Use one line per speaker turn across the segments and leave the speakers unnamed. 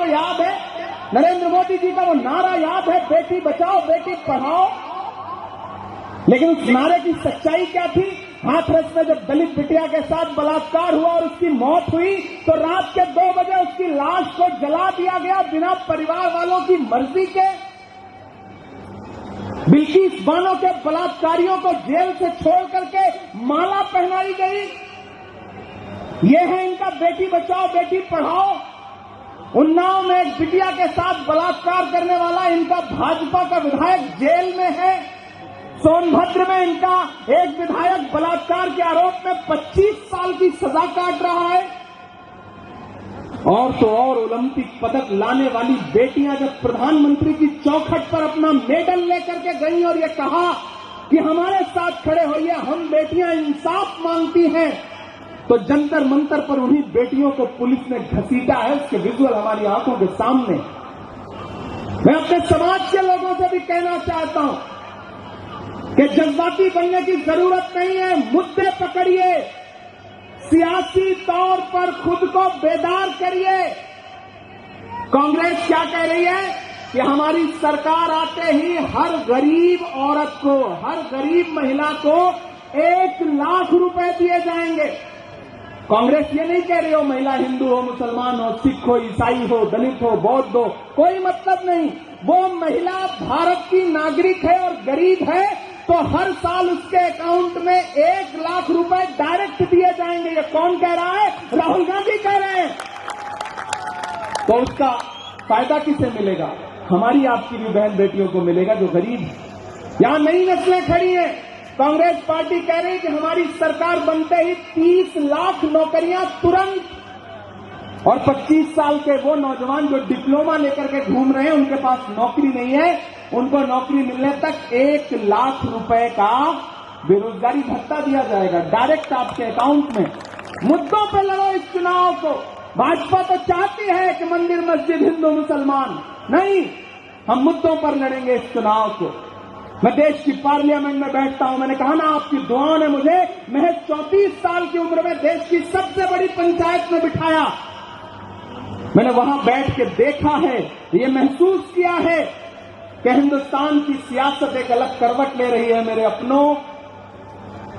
आपको याद है? नरेंद्र मोदी जी का वो नारा याद है, बेटी बचाओ बेटी पढ़ाओ। लेकिन उस नारे की सच्चाई क्या थी? हाथरस में जब दलित बिटिया के साथ बलात्कार हुआ और उसकी मौत हुई तो रात के 2 बजे उसकी लाश को जला दिया गया बिना परिवार वालों की मर्जी के। बिल्किस बानो के बलात्कारियों को जेल से छोड़ करके माला पहनाई गई। ये है इनका बेटी बचाओ बेटी पढ़ाओ। उन्नाव में एक बिटिया के साथ बलात्कार करने वाला इनका भाजपा का विधायक जेल में है। सोनभद्र में इनका एक विधायक बलात्कार के आरोप में 25 साल की सजा काट रहा है। और तो और ओलंपिक पदक लाने वाली बेटियां जब प्रधानमंत्री की चौखट पर अपना मेडल लेकर के गई और ये कहा कि हमारे साथ खड़े होइए, हम बेटियां इंसाफ मांगती हैं, तो जंतर मंतर पर उन्हीं बेटियों को पुलिस ने घसीटा है। उसके विजुअल हमारी आंखों के सामने। मैं अपने समाज के लोगों से भी कहना चाहता हूं कि जज्बाती बनने की जरूरत नहीं है, मुद्दे पकड़िए, सियासी तौर पर खुद को बेदार करिए। कांग्रेस क्या कह रही है कि हमारी सरकार आते ही हर गरीब औरत को, हर गरीब महिला को 1 लाख रुपए दिए जाएंगे। कांग्रेस ये नहीं कह रही हो महिला हिंदू हो, मुसलमान हो, सिख हो, ईसाई हो, दलित हो, बौद्ध हो, कोई मतलब नहीं। वो महिला भारत की नागरिक है और गरीब है तो हर साल उसके अकाउंट में 1 लाख रुपए डायरेक्ट दिए जाएंगे। ये कौन कह रहा है? राहुल गांधी कह रहे हैं। तो उसका फायदा किसे मिलेगा? हमारी आपकी भी बहन बेटियों को मिलेगा जो गरीब है। यहां नई नस्लें खड़ी हैं। कांग्रेस पार्टी कह रही है कि हमारी सरकार बनते ही 30 लाख नौकरियां तुरंत, और 25 साल के वो नौजवान जो डिप्लोमा लेकर के घूम रहे हैं उनके पास नौकरी नहीं है, उनको नौकरी मिलने तक 1 लाख रुपए का बेरोजगारी भत्ता दिया जाएगा डायरेक्ट आपके अकाउंट में। मुद्दों पे लड़ो इस चुनाव को। भाजपा तो चाहती है कि मंदिर मस्जिद हिंदू मुसलमान, नहीं, हम मुद्दों पर लड़ेंगे इस चुनाव को। मैं देश की पार्लियामेंट में बैठता हूं, मैंने कहा ना आपकी दुआओं ने मुझे महज 34 साल की उम्र में देश की सबसे बड़ी पंचायत में बिठाया। मैंने वहां बैठ के देखा है, ये महसूस किया है कि हिंदुस्तान की सियासत एक अलग करवट ले रही है। मेरे अपनों,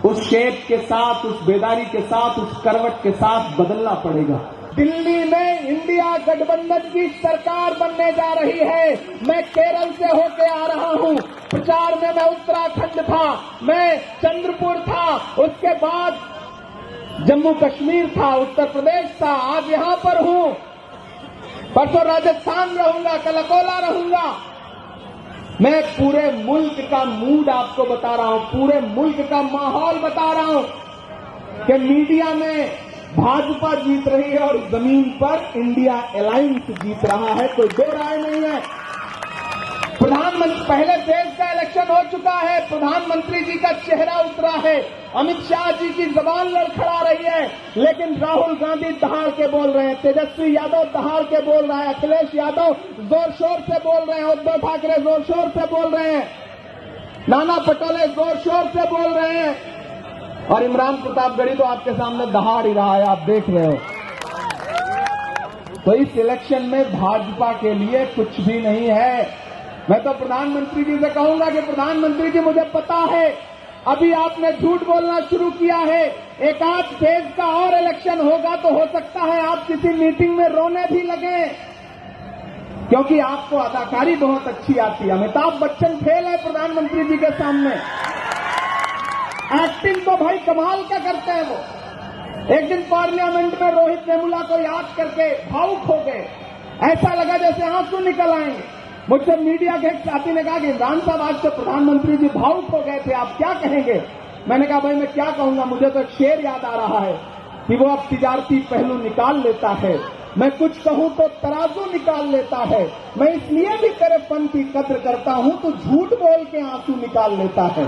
उस शेप के साथ, उस बेदारी के साथ, उस करवट के साथ बदलना पड़ेगा। दिल्ली में इंडिया गठबंधन की सरकार बनने जा रही है। मैं केरल से होके आ रहा हूं। प्रचार में मैं उत्तराखंड था, मैं चंद्रपुर था, उसके बाद जम्मू कश्मीर था, उत्तर प्रदेश था, आज यहां पर हूं। परसों राजस्थान रहूंगा, कल अकोला रहूंगा। मैं पूरे मुल्क का मूड आपको बता रहा हूं, पूरे मुल्क का माहौल बता रहा हूं कि मीडिया में भाजपा जीत रही है और जमीन पर इंडिया अलायंस जीत रहा है, कोई दो राय नहीं है। प्रधानमंत्री, पहले देश का इलेक्शन हो चुका है, प्रधानमंत्री जी का चेहरा उतरा है, अमित शाह जी की जबान लड़खड़ा रही है, लेकिन राहुल गांधी दहाड़ के बोल रहे हैं, तेजस्वी यादव दहाड़ के बोल रहा है, अखिलेश यादव जोर शोर से बोल रहे हैं, उद्धव ठाकरे जोर शोर से बोल रहे हैं, नाना पटोले जोर शोर से बोल रहे हैं, और इमरान प्रतापगढ़ी तो आपके सामने दहाड़ ही रहा है, आप देख रहे हो। तो इस इलेक्शन में भाजपा के लिए कुछ भी नहीं है। मैं तो प्रधानमंत्री जी से कहूंगा कि प्रधानमंत्री जी, मुझे पता है अभी आपने झूठ बोलना शुरू किया है, एक आध फेज का और इलेक्शन होगा तो हो सकता है आप किसी मीटिंग में रोने भी लगे, क्योंकि आपको अदाकारी बहुत अच्छी आती है। अमिताभ बच्चन फेल है प्रधानमंत्री जी के सामने। एक्टिंग तो भाई कमाल का करते हैं वो। एक दिन पार्लियामेंट में रोहित वेमुला को याद करके भावुक हो गए, ऐसा लगा जैसे आंसू निकल आएंगे। मुझसे मीडिया के एक साथी ने कहा कि इमरान साहब, आज तो प्रधानमंत्री जी भावुक हो गए थे, आप क्या कहेंगे? मैंने कहा भाई मैं क्या कहूंगा, मुझे तो एक शेर याद आ रहा है कि वो अब तिजारती पहलू निकाल लेता है, मैं कुछ कहूं तो तराजू निकाल लेता है, मैं इसलिए भी तेरे फन की कद्र करता हूं तो झूठ बोल के आंसू निकाल लेता है।